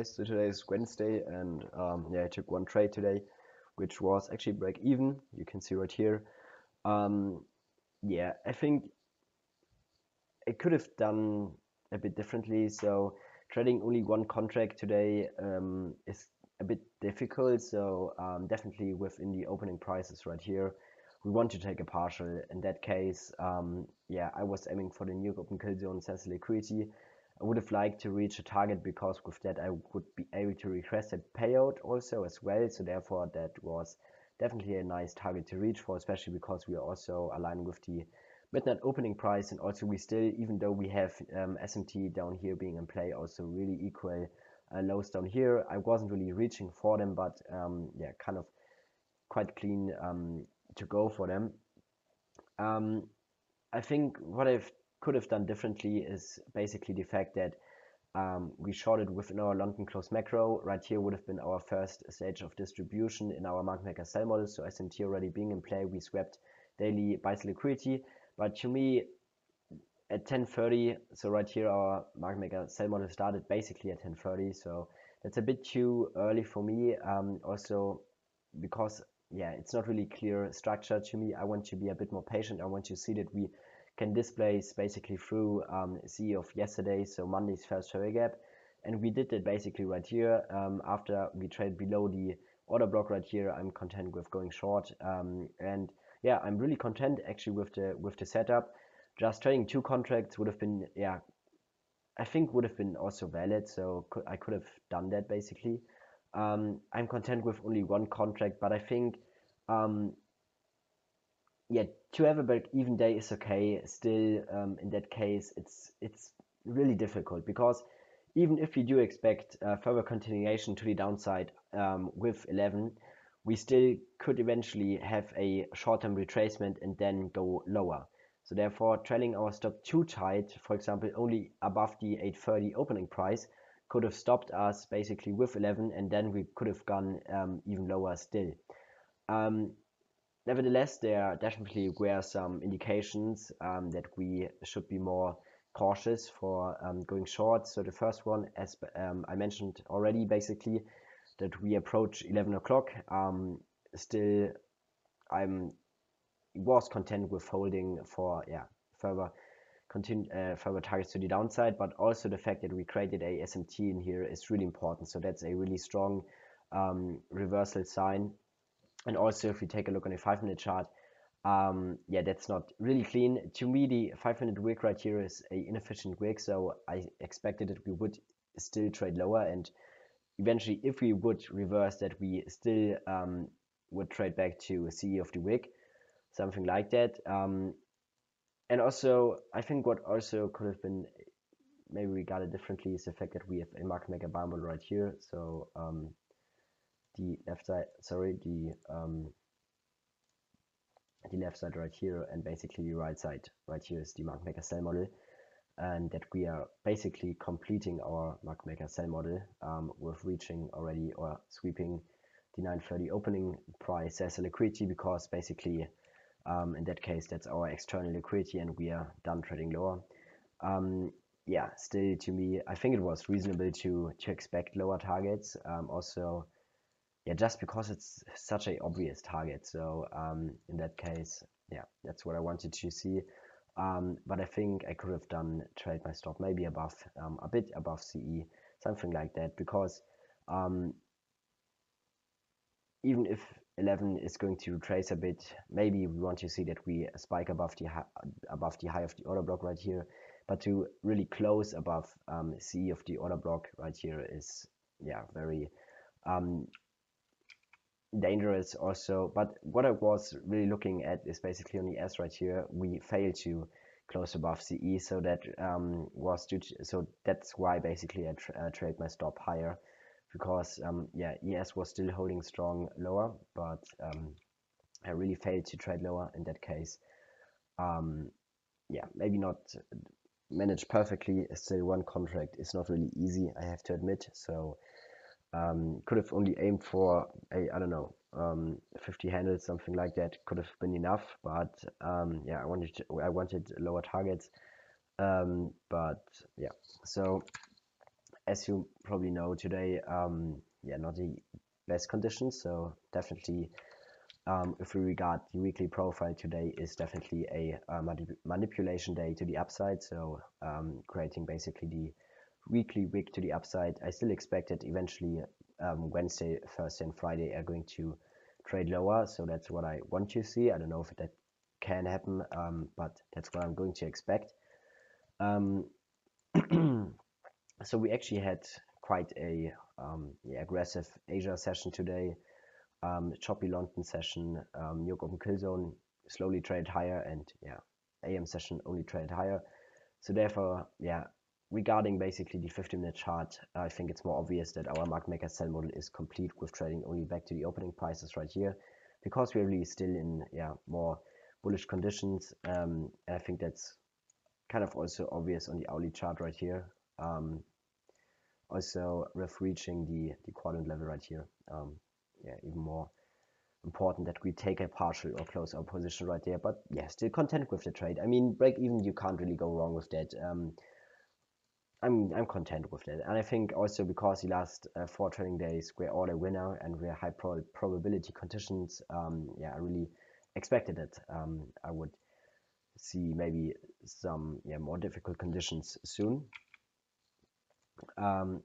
guys, so today is Wednesday, and yeah, I took one trade today, which was actually break even. You can see right here. Yeah, I think I could have done a bit differently. So trading only one contract today is a bit difficult. So definitely within the opening prices right here, we want to take a partial. In that case, yeah, I was aiming for the new open kill zone sense liquidity. I would have liked to reach a target because with that I would be able to request a payout also as well. So therefore that was definitely a nice target to reach for, especially because we are also aligned with the midnight opening price, and also we still, even though we have SMT down here being in play, also really equal lows down here. I wasn't really reaching for them, but yeah, kind of quite clean to go for them. I think what I could have done differently is basically the fact that we shorted within our London close macro. Right here would have been our first stage of distribution in our market maker sell model. So SMT already being in play, we swapped daily buys liquidity. But to me, at 10:30, so right here our market maker sell model started basically at 10:30. So that's a bit too early for me. Also because yeah, it's not really clear structure to me. I want to be a bit more patient. I want to see that we can displace basically through CE of yesterday, so Monday's first fair gap, and we did it basically right here. After we traded below the order block right here, I'm content with going short, and yeah, I'm really content actually with the setup. Just trading two contracts would have been, yeah, I think would have been also valid, so I could have done that basically. I'm content with only one contract, but I think yeah, to have a break-even day is okay. Still, in that case, it's really difficult because even if we do expect further continuation to the downside with 11, we still could eventually have a short-term retracement and then go lower. So therefore, trailing our stop too tight, for example, only above the 830 opening price, could have stopped us basically with 11, and then we could have gone even lower still. Nevertheless, there definitely were some indications that we should be more cautious for going short. So the first one, as I mentioned already, basically, that we approach 11 o'clock. Still, I was content with holding for further targets to the downside, but also the fact that we created a SMT in here is really important. So that's a really strong reversal sign. And also, if we take a look on a 5-minute chart, yeah, that's not really clean. To me, the 5-minute wick right here is a inefficient wick, so I expected that we would still trade lower, and eventually, if we would reverse that, we still would trade back to CE of the wick, something like that. And also, I think what also could have been maybe regarded differently is the fact that we have a market maker bar model right here. So the left side, sorry, the left side right here, and basically the right side right here is the market maker sell model, and that we are basically completing our market maker sell model with reaching already or sweeping the 930 opening price as a liquidity, because basically in that case that's our external liquidity and we are done trading lower. Yeah, still to me, I think it was reasonable to expect lower targets. Also, yeah, just because it's such a obvious target. So in that case, yeah, that's what I wanted to see. But I think I could have done trade my stop maybe above, a bit above CE, something like that, because even if 11 is going to retrace a bit, maybe we want to see that we spike above the high of the order block right here. But to really close above CE of the order block right here is, yeah, very dangerous also. But what I was really looking at is basically on the S right here, we failed to close above CE, so that was due to, so that's why basically I trade my stop higher, because yeah, ES was still holding strong lower, but I really failed to trade lower in that case. Yeah, maybe not managed perfectly. Still, one contract is not really easy, I have to admit. So could have only aimed for a, I don't know, 50 handles, something like that. Could have been enough, but yeah, I wanted lower targets. But yeah, so as you probably know today, not the best conditions. So definitely, if we regard the weekly profile, today is definitely a manipulation day to the upside. So creating basically the weekly wick to the upside. I still expect that eventually Wednesday, Thursday, and Friday are going to trade lower. So that's what I want to see. I don't know if that can happen, but that's what I'm going to expect. So we actually had quite a aggressive Asia session today, choppy London session, New York Open Kill Zone slowly traded higher, and AM session only traded higher. So therefore, regarding basically the 15-minute chart, I think it's more obvious that our market maker sell model is complete with trading only back to the opening prices right here, because we're really still in more bullish conditions. And I think that's kind of also obvious on the hourly chart right here. Also with reaching the quadrant level right here, even more important that we take a partial or close our position right there. But still content with the trade. I mean, break even, you can't really go wrong with that. I'm content with that, and I think also because the last 4 trading days were all a winner and were high probability conditions. I really expected that I would see maybe some more difficult conditions soon.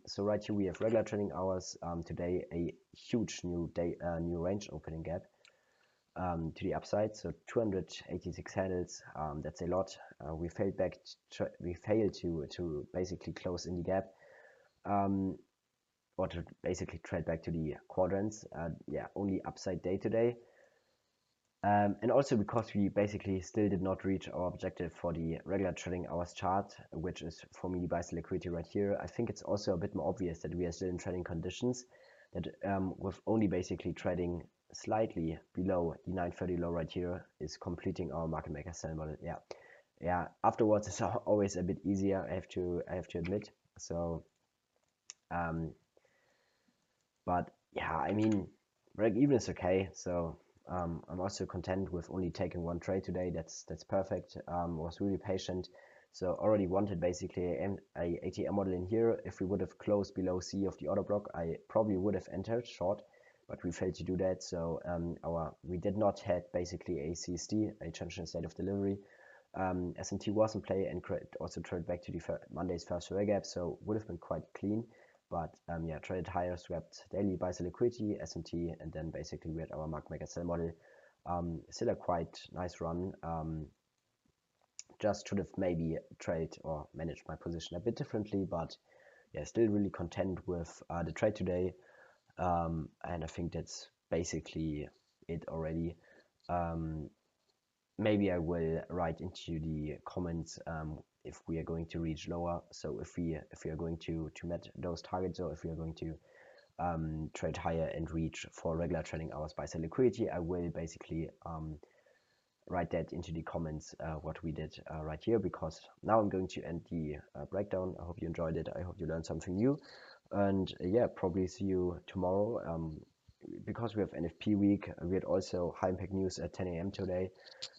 So right here we have regular trading hours. Today a huge new range opening gap to the upside, so 286 handles. That's a lot. We failed to basically close in the gap, or to basically trade back to the quadrants. Only upside day today. And also because we basically still did not reach our objective for the regular trading hours chart, which is for me buy sell liquidity right here. I think it's also a bit more obvious that we are still in trading conditions, that with only basically trading slightly below the 930 low right here is completing our market maker sell model. Afterwards it's always a bit easier, I have to admit. So but I mean, break even is okay. So I'm also content with only taking 1 trade today. That's perfect. Was really patient. So already wanted basically a ATM model in here. If we would have closed below C of the order block, I probably would have entered short, but we failed to do that. So we did not have basically a CSD, a change in state of delivery. S&T was in play and also traded back to the Monday's first survey gap, so would have been quite clean. But traded higher, swapped daily buy sell liquidity, S&T, and then basically we had our market maker sell model. Still a quite nice run. Just should have maybe traded or managed my position a bit differently, but still really content with the trade today. And I think that's basically it already. Maybe I will write into the comments if we are going to reach lower. So if we are going to meet those targets, or if we are going to trade higher and reach for regular trading hours buy sell liquidity, I will basically write that into the comments what we did right here, because now I'm going to end the breakdown. I hope you enjoyed it. I hope you learned something new, and probably see you tomorrow. Because we have NFP week, we had also high impact news at 10 a.m. today,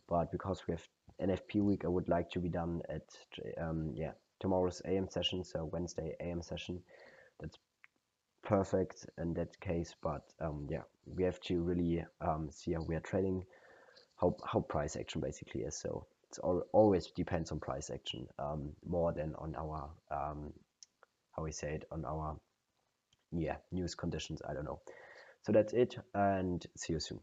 but because we have NFP week, I would like to be done at tomorrow's AM session, so Wednesday AM session. That's perfect in that case, but we have to really see how we are trading, how price action basically is. So it's always depends on price action more than on our how we say it, on our news conditions. I don't know. So that's it, and see you soon.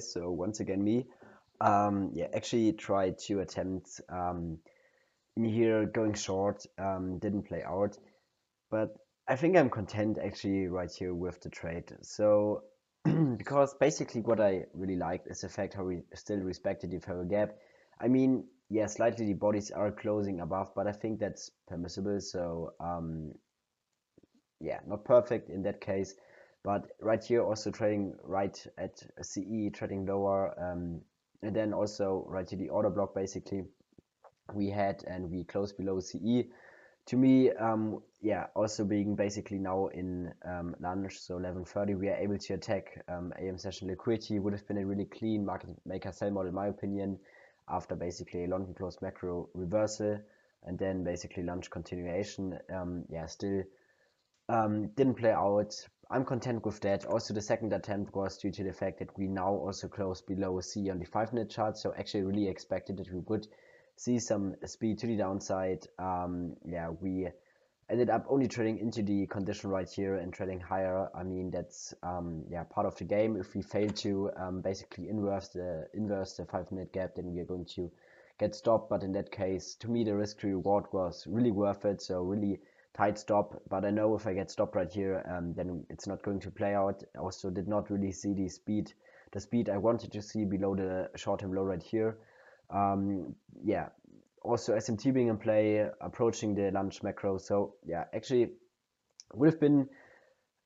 guys. So once again me. Yeah, actually tried to attempt in here going short, didn't play out, but I think I'm content actually right here with the trade. So because basically what I really liked is the fact how we still respected the fair gap. I mean, yeah, slightly the bodies are closing above, but I think that's permissible. So yeah, not perfect in that case, but right here also trading right at CE, trading lower, and then also right to the order block basically we had, and we closed below CE. To me, yeah, also being basically now in lunch, so 11:30, we are able to attack AM session liquidity. Would have been a really clean market maker sell model in my opinion, after basically a London close macro reversal and then basically lunch continuation. Yeah, still didn't play out. I'm content with that. Also, the second attempt was due to the fact that we now also closed below C on the 5-minute chart. So actually really expected that we would see some speed to the downside. Yeah, we ended up only trading into the condition right here and trading higher. I mean, that's yeah, part of the game. If we fail to basically inverse the 5-minute gap, then we are going to get stopped. But in that case, to me, the risk to reward was really worth it. So really tight stop, but I know if I get stopped right here, then it's not going to play out. I also did not really see the speed I wanted to see below the short-term low right here. Yeah, also SMT being in play, approaching the lunch macro. So yeah, actually would have been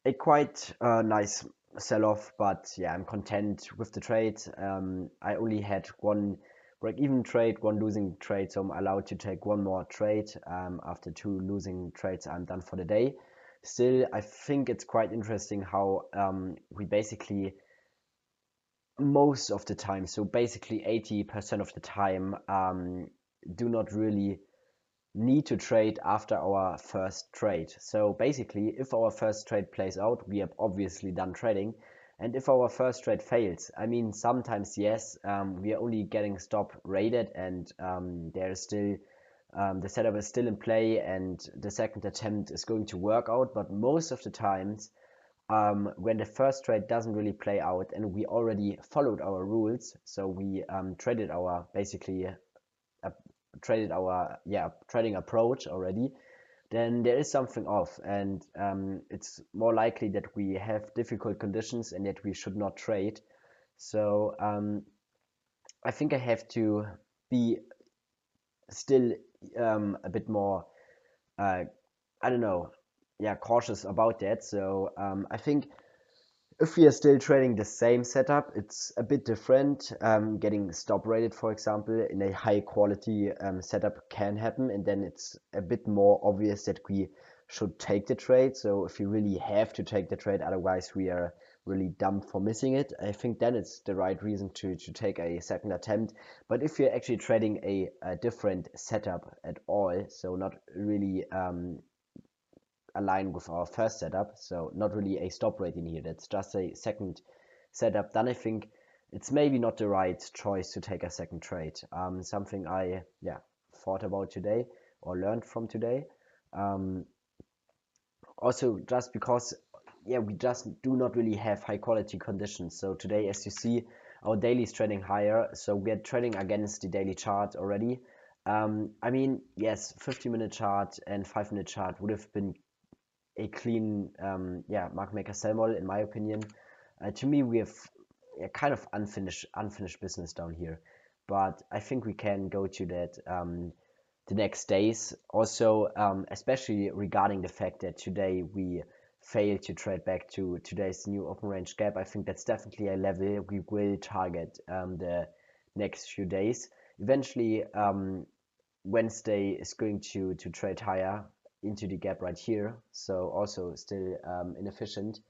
a quite nice sell-off, but yeah, I'm content with the trade. I only had one break-even trade, one losing trade, so I'm allowed to take one more trade. After 2 losing trades, I'm done for the day. Still, I think it's quite interesting how we basically most of the time, so basically 80% of the time, do not really need to trade after our first trade. So basically, if our first trade plays out, we have obviously done trading. And if our first trade fails, I mean, sometimes yes, we are only getting stop rated, and there is still the setup is still in play, and the second attempt is going to work out. But most of the times, when the first trade doesn't really play out, and we already followed our rules, so we traded our basically traded our trading approach already, then there is something off, and it's more likely that we have difficult conditions and that we should not trade. So I think I have to be still a bit more I don't know, yeah, cautious about that. So I think if we are still trading the same setup, it's a bit different. Getting stop rated, for example, in a high quality setup can happen, and then it's a bit more obvious that we should take the trade. So if you really have to take the trade, otherwise we are really dumb for missing it, I think then it's the right reason to take a second attempt. But if you're actually trading a different setup at all, so not really align with our first setup, so not really a stop rate in here, that's just a second setup, then I think it's maybe not the right choice to take a second trade. Something I thought about today or learned from today. Also just because we just do not really have high quality conditions. So today, as you see, our daily is trading higher, so we're trading against the daily chart already. I mean, yes, 50-minute chart and 5-minute chart would have been a clean market maker sell model in my opinion. To me, we have a kind of unfinished business down here, but I think we can go to that the next days. Also, especially regarding the fact that today we failed to trade back to today's new open range gap, I think that's definitely a level we will target the next few days. Eventually, Wednesday is going to trade higher into the gap right here, so also still inefficient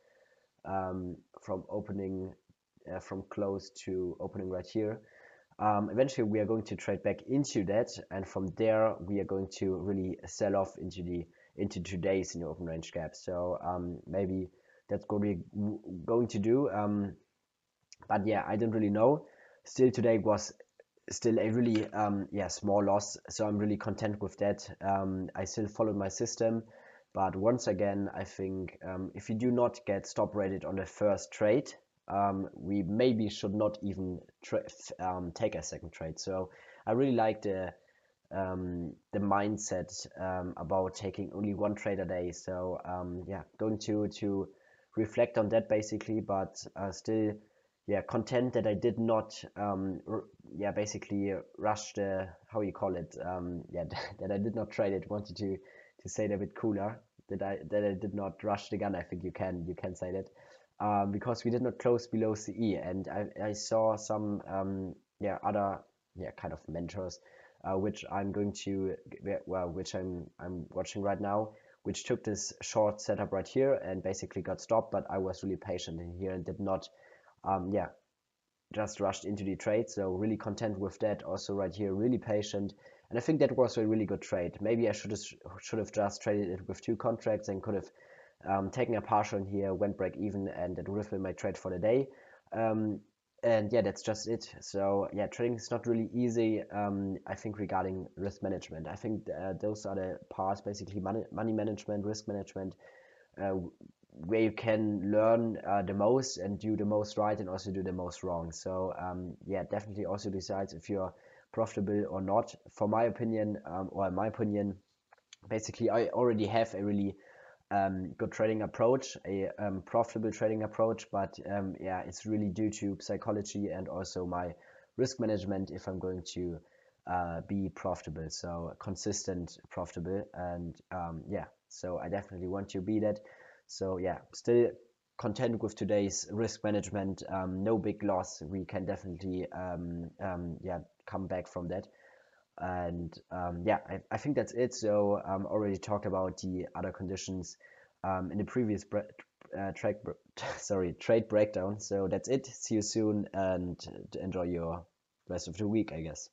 from opening from close to opening right here. Eventually we are going to trade back into that, and from there we are going to really sell off into today's new open range gap. So maybe that's what we're going to do, but yeah, I don't really know. Still, today was still a really small loss, so I'm really content with that. I still followed my system, but once again, I think if you do not get stop rated on the first trade, we maybe should not even take a second trade. So I really like the mindset about taking only one trade a day. So yeah, going to reflect on that basically, but still, yeah, content that I did not yeah, basically rush the, how you call it, yeah, that I did not trade it. Wanted to say it a bit cooler, that I did not rush the gun. I think you can say that. Because we did not close below CE, and I saw some yeah, other, yeah, kind of mentors, which I'm going to, well, which I'm watching right now, which took this short setup right here and basically got stopped. But I was really patient in here and did not yeah, just rushed into the trade. So really content with that. Also right here, really patient. And I think that was a really good trade. Maybe I should have just traded it with 2 contracts and could have taken a partial in here, went break even, and that would have been my trade for the day. And yeah, that's just it. So yeah, trading is not really easy. I think regarding risk management, I think those are the parts, basically money management, risk management, where you can learn the most and do the most right and also do the most wrong. So yeah, definitely also decides if you're profitable or not. For my opinion, or in my opinion, basically I already have a really good trading approach, a profitable trading approach, but yeah, it's really due to psychology and also my risk management if I'm going to be profitable, so consistent profitable. And yeah, so I definitely want to be that. So yeah, still content with today's risk management. No big loss, we can definitely yeah, come back from that. And yeah, I think that's it. So already talked about the other conditions in the previous trade breakdown. So that's it. See you soon and enjoy your rest of the week, I guess.